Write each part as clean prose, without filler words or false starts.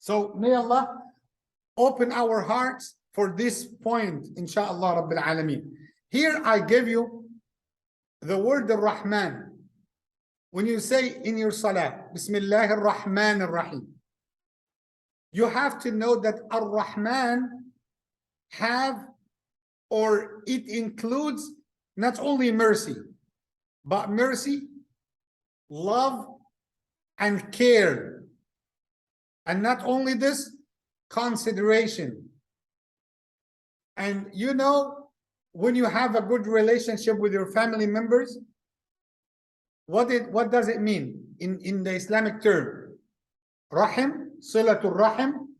So may Allah open our hearts for this point, inshallah Rabbil Alameen. Here I give you the word Al-Rahman. When you say in your salah, Bismillah Ar-Rahman Ar-Rahim, you have to know that Ar-Rahman it includes not only mercy, but mercy, love, and care. And not only this, consideration. And you know, when you have a good relationship with your family members, what does it mean in the Islamic term? Rahim, Silatul Rahim,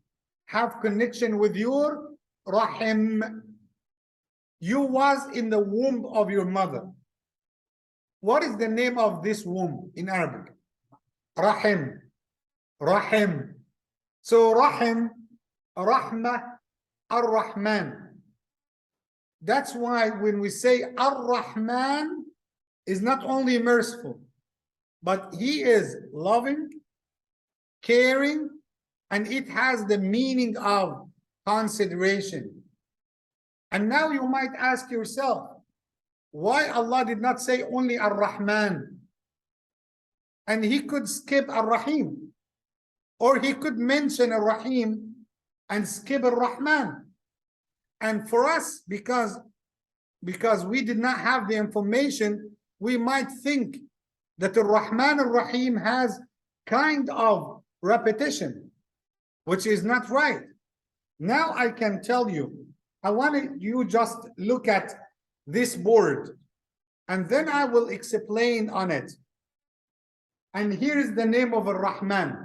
have connection with your Rahim. You was in the womb of your mother. What is the name of this womb in Arabic? Rahim. Rahim. So Rahim, Rahmah, Ar-Rahman. That's why when we say Ar-Rahman is not only merciful, but he is loving, caring, and it has the meaning of consideration. And now you might ask yourself, why Allah did not say only Ar-Rahman? And he could skip Ar-Rahim, or he could mention Ar-Rahim and skip Ar-Rahman. And for us, because we did not have the information, we might think that Ar-Rahman Ar-Rahim has kind of repetition, which is not right. Now I can tell you, I want you just look at this board, and then I will explain on it. And here is the name of Ar-Rahman.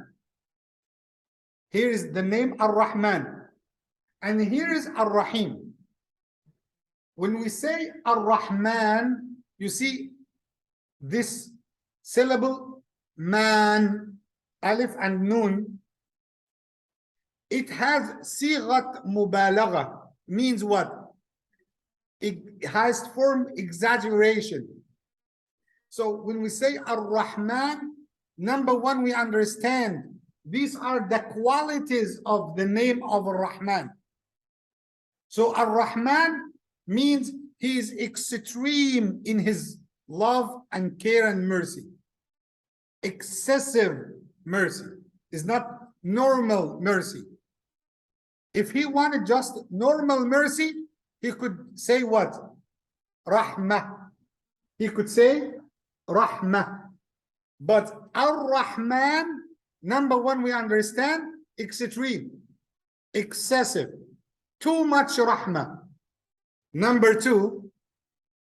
Here is the name Ar-Rahman. And here is Ar-Rahim. When we say Ar-Rahman, you see this syllable, man, alif and nun, it has sighat mubalagha, means what? It has form exaggeration. So when we say Ar-Rahman, number one, we understand these are the qualities of the name of Ar-Rahman. So Ar-Rahman means he is extreme in his love and care and mercy. Excessive mercy is not normal mercy. If he wanted just normal mercy, he could say what? Rahmah. He could say Rahmah. But Ar-Rahman, number one, we understand extreme, excessive, too much Rahmah. Number two,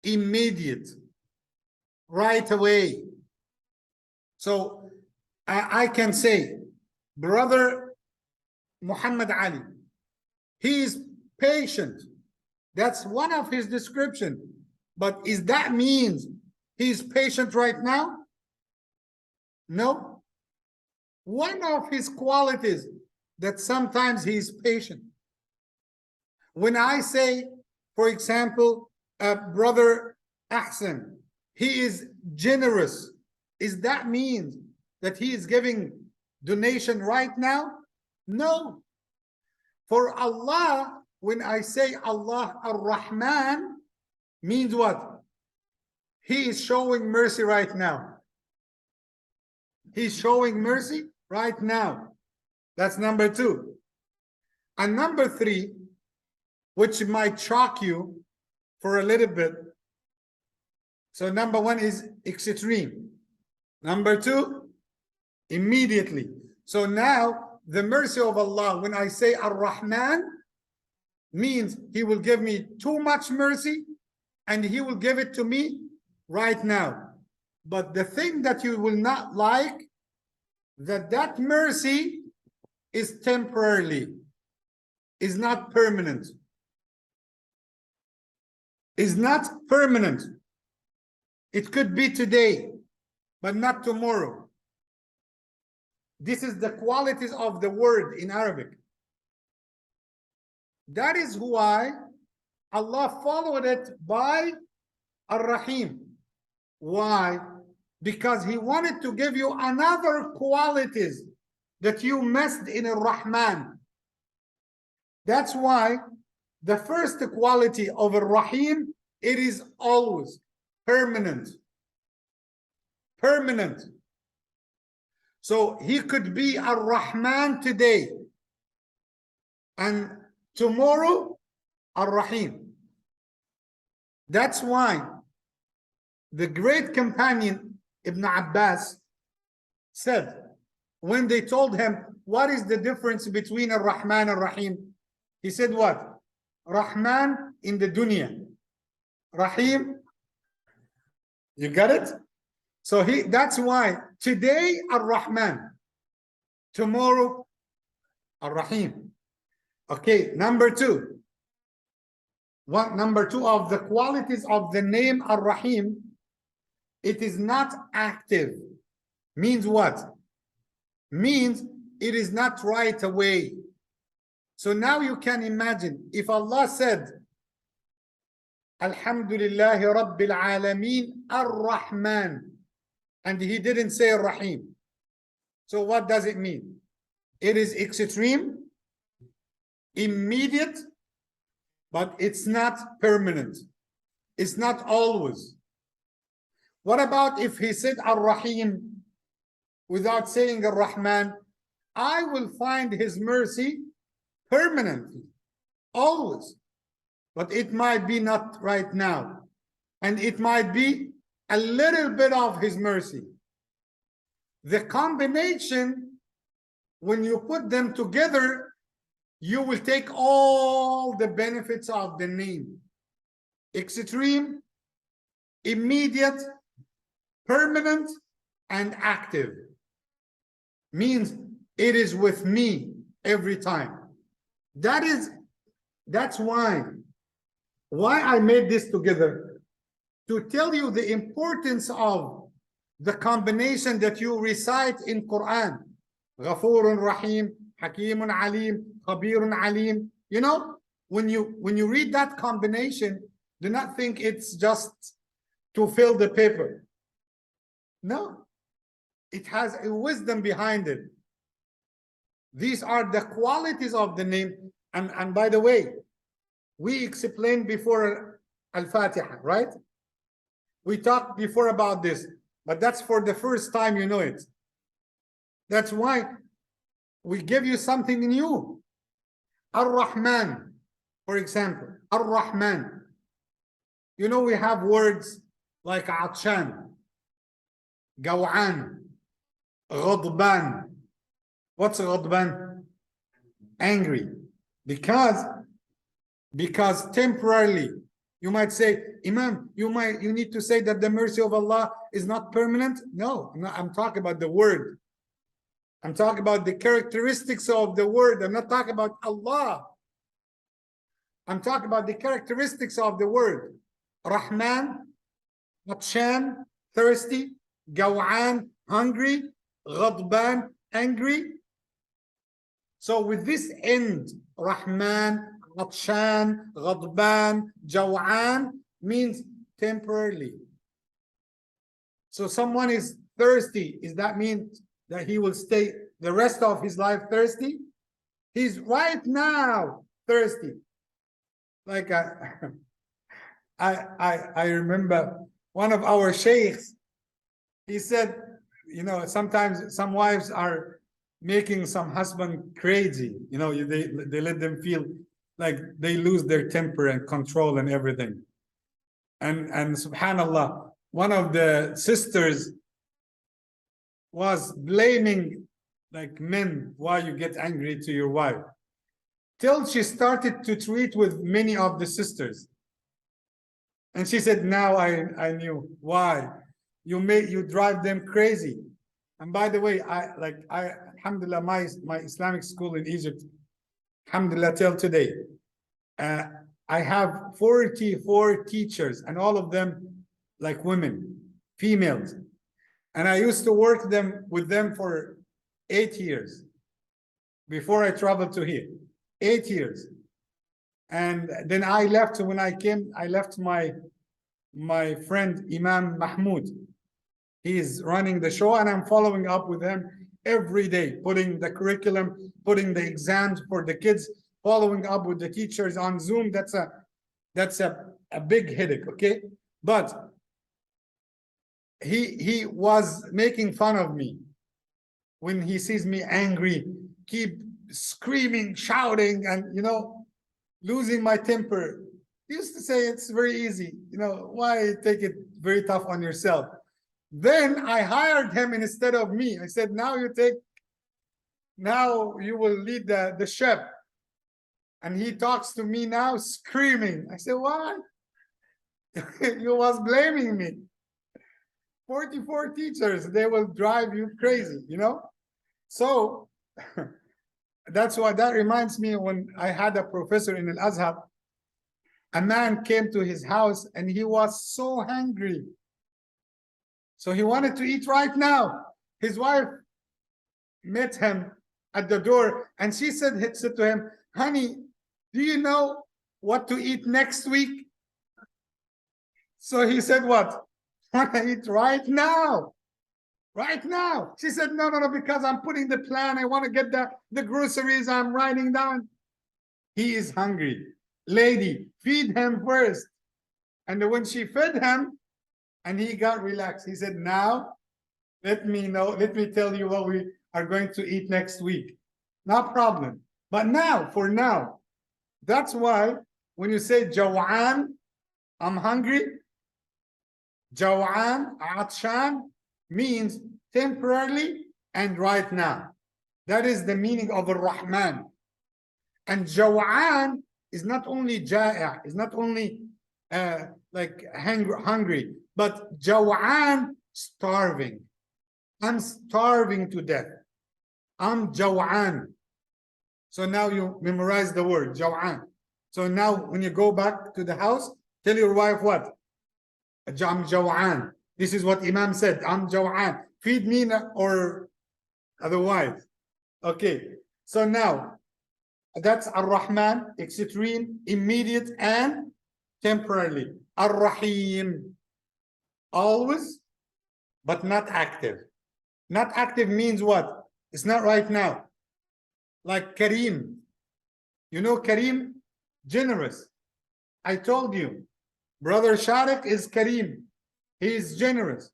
immediate, right away. So I can say, brother Muhammad Ali, he is patient. That's one of his description. But is that means he's patient right now? No. One of his qualities that sometimes he's patient. When I say, for example, brother Ahsan, he is generous, is that means that he is giving donation right now? No. For Allah, when I say Allah Ar-Rahman, means what? He is showing mercy right now. He's showing mercy right now. That's number two. And number three, which might shock you for a little bit. So number one is extreme. Number two, immediately. So now the mercy of Allah, when I say Ar-Rahman, means he will give me too much mercy and he will give it to me right now. But the thing that you will not like, that mercy is temporarily, is not permanent. Is not permanent. It could be today, but not tomorrow. This is the qualities of the word in Arabic. That is why Allah followed it by Ar-Rahim. Why? Because he wanted to give you another qualities that you messed in Al-Rahman. That's why the first quality of Al-Raheem, it is always permanent. Permanent. So he could be Al-Rahman today, and tomorrow Al-Raheem. That's why the great companion Ibn Abbas said, when they told him, what is the difference between Al-Rahman and Rahim? He said what? Rahman in the dunya. Rahim, you got it? So that's why today Al-Rahman, tomorrow Al-Rahim. Okay, number two. Number two of the qualities of the name Al-Rahim, it is not active. Means what? Means it is not right away. So now you can imagine if Allah said, Alhamdulillahi Rabbil Alameen Ar-Rahman, and he didn't say Ar-Rahim. So what does it mean? It is extreme, immediate, but it's not permanent. It's not always. What about if he said Ar-Rahim without saying Ar-Rahman? I will find his mercy permanently, always. But it might be not right now. And it might be a little bit of his mercy. The combination, when you put them together, you will take all the benefits of the name. Extreme, immediate, permanent, and active. Means it is with me every time. That's why I made this together, to tell you the importance of the combination that you recite in Quran. Ghafurun Rahim, Hakimun Alim, Khabirun Alim. You know, when you read that combination, do not think it's just to fill the paper. No, it has a wisdom behind it. These are the qualities of the name. And by the way, we explained before Al-Fatiha, right? We talked before about this, but that's for the first time you know it. That's why we give you something new. Ar-Rahman, for example, Ar-Rahman. You know, we have words like Atshan, Gaw'an, Ghadban. What's Ghadban? Angry. Because temporarily, you might say, Imam, you need to say that the mercy of Allah is not permanent. No, I'm talking about the word. I'm talking about the characteristics of the word. I'm not talking about Allah. I'm talking about the characteristics of the word. Rahman, Atshan, thirsty, Gaw'an, hungry, Ghadban, angry. So with this end, Rahman, Atshan, Ghadban, Jaw'an means temporarily. So someone is thirsty. Does that mean that he will stay the rest of his life thirsty? He's right now thirsty. Like I remember one of our sheikhs, he said, you know, sometimes some wives are making some husband crazy. You know, they let them feel like they lose their temper and control and everything. And subhanallah, one of the sisters was blaming like men why you get angry to your wife, till she started to treat with many of the sisters. And she said, now I knew why. You drive them crazy. And by the way, alhamdulillah, my Islamic school in Egypt, alhamdulillah, till today, I have 44 teachers, and all of them like women, females. And I used to work with them for 8 years before I traveled to here. 8 years. And then I left. When I came, I left my friend Imam Mahmoud. He is running the show, and I'm following up with him. every day, putting the curriculum, putting the exams for the kids, following up with the teachers on Zoom. That's a big headache, okay? But he was making fun of me when he sees me angry, keep screaming, shouting, and losing my temper. He used to say it's very easy, why take it very tough on yourself? Then I hired him instead of me. I said, now you will lead the ship. And he talks to me now screaming. I said, why? You was blaming me. 44 teachers, they will drive you crazy, So that's why that reminds me when I had a professor in Al-Azhar, a man came to his house and he was so hungry. So he wanted to eat right now. His wife met him at the door and she said to him, honey, do you know what to eat next week? So he said, what? I want to eat right now. Right now. She said, no, because I'm putting the plan. I want to get the groceries. I'm writing down. He is hungry. Lady, feed him first. And when she fed him and he got relaxed, he said, now let me tell you what we are going to eat next week. No problem. But for now, that's why when you say Jaw'an, I'm hungry, Jaw'an, Atshan, means temporarily and right now. That is the meaning of Al-Rahman. And Jaw'an is not only Ja'a, is not only like hungry, but Jaw'an, starving. I'm starving to death. I'm Jaw'an. So now you memorize the word, Jaw'an. So now when you go back to the house, tell your wife what? I'm Jaw'an. This is what Imam said. I'm Jaw'an. Feed me or otherwise. Okay. So now that's Al-Rahman, extreme, immediate, and temporarily. Al-Raheem, always, but not active. Not active means what? It's not right now. Like Kareem. You know Kareem? Generous. I told you. Brother Sharik is Kareem. He is generous.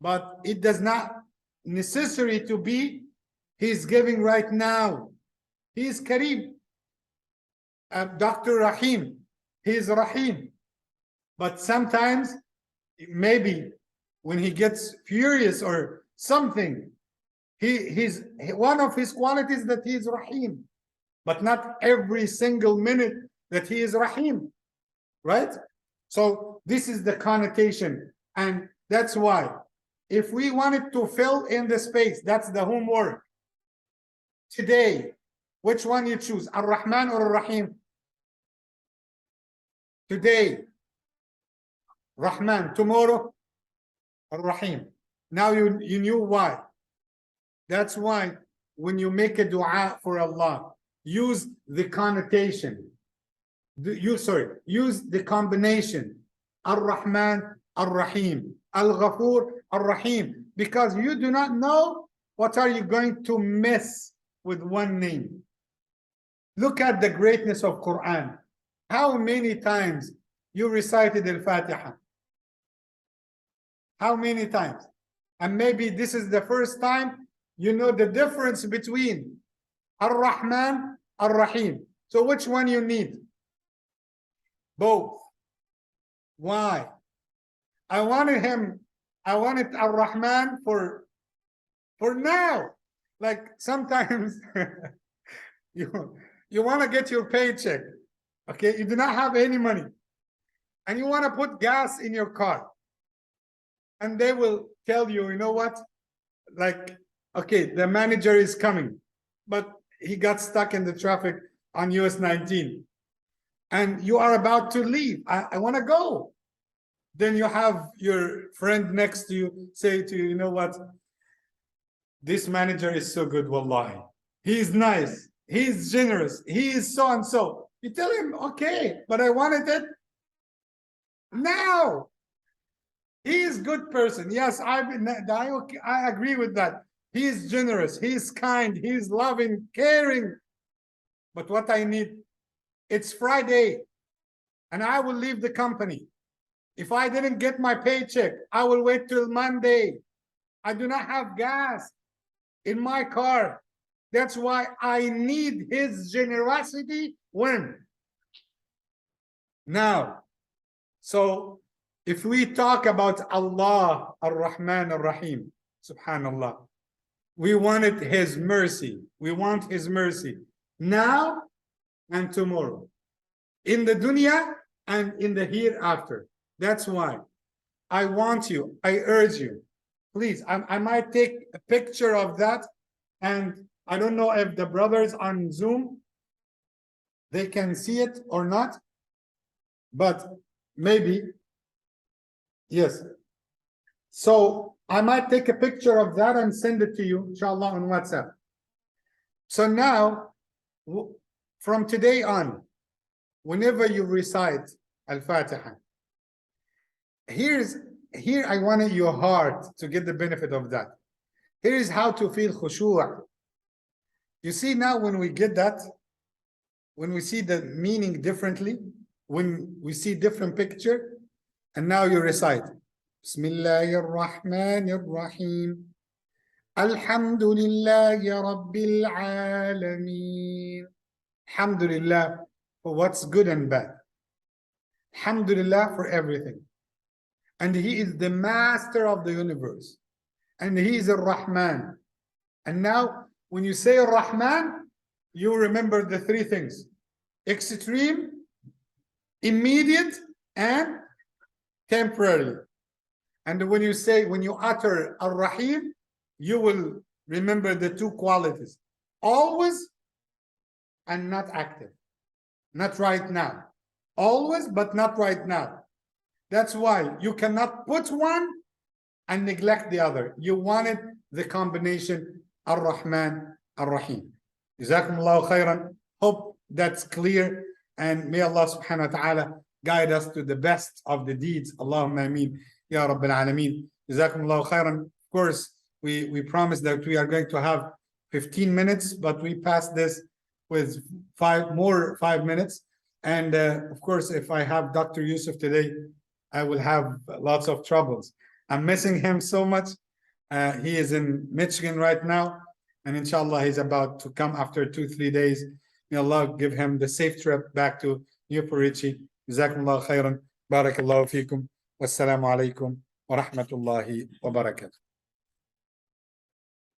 But it does not necessary to be he's giving right now. He is Kareem. Dr. Rahim. He is Rahim. But sometimes, maybe when he gets furious or something, one of his qualities that he is Rahim. But not every single minute that he is Rahim. Right? So this is the connotation. And that's why if we wanted to fill in the space, that's the homework. Today, which one you choose? Al-Rahman or Al-Rahim? Today, Rahman. Tomorrow, Al-Rahim. Now you knew why. That's why when you make a dua for Allah, use the connotation. Use the combination. Al-Rahman, Al-Rahim. Al-Ghafur, Al-Rahim. Because you do not know what are you going to miss with one name. Look at the greatness of Quran. How many times you recited Al-Fatiha? How many times? And maybe this is the first time you know the difference between Al-Rahman, Al-Rahim. So which one you need? Both. Why? I wanted Al-Rahman for now. Like sometimes you want to get your paycheck. Okay, you do not have any money. And you want to put gas in your car. And they will tell you, you know what? Like, okay, the manager is coming, but he got stuck in the traffic on US 19. And you are about to leave. I want to go. Then you have your friend next to you say to you, you know what? This manager is so good, wallahi. He's nice. He's generous. He is so and so. You tell him, okay, but I wanted it now. He is a good person. Yes, I agree with that. He is generous, he is kind, he is loving, caring. But what I need, it's Friday, and I will leave the company. If I didn't get my paycheck, I will wait till Monday. I do not have gas in my car. That's why I need his generosity when? Now. So if we talk about Allah, Al-Rahman, Al-Raheem, subhanallah, we wanted his mercy. We want his mercy now and tomorrow, in the dunya and in the hereafter. That's why I want you, I urge you, please, I might take a picture of that, and I don't know if the brothers on Zoom, they can see it or not, but maybe, yes. So I might take a picture of that and send it to you, inshallah, on WhatsApp. So now, from today on, whenever you recite Al-Fatiha, here I wanted your heart to get the benefit of that. Here is how to feel khushu'. You see now when we get that, when we see the meaning differently, when we see different picture, and now you recite Bismillahir Rahmanir Rahim, Alhamdulillahi Rabbil Alameen. Alhamdulillah for what's good and bad. Alhamdulillah for everything. And he is the master of the universe. And he is Al-Rahman. And now when you say Al-Rahman, you remember the three things: extreme, immediate, and temporary. And when you utter Al-Raheem, you will remember the two qualities: always and not active. Not right now. Always, but not right now. That's why you cannot put one and neglect the other. You wanted the combination Ar-Rahman, Ar-Rahim. Jazakumullahu khairan. Hope that's clear. And may Allah subhanahu wa ta'ala guide us to the best of the deeds. Allahumma ameen. Ya Rabbil Alameen. Jazakumullahu khairan. Of course, we promise that we are going to have 15 minutes, but we passed this with 5 minutes. And of course, if I have Dr. Yusuf today, I will have lots of troubles. I'm missing him so much. He is in Michigan right now, and inshallah, he's about to come after 2-3 days. May Allah give him the safe trip back to Newport Richey. Jazakumullah khairan. Barakallahu feekum. Wassalamu alaikum wa rahmatullahi wa barakatuh.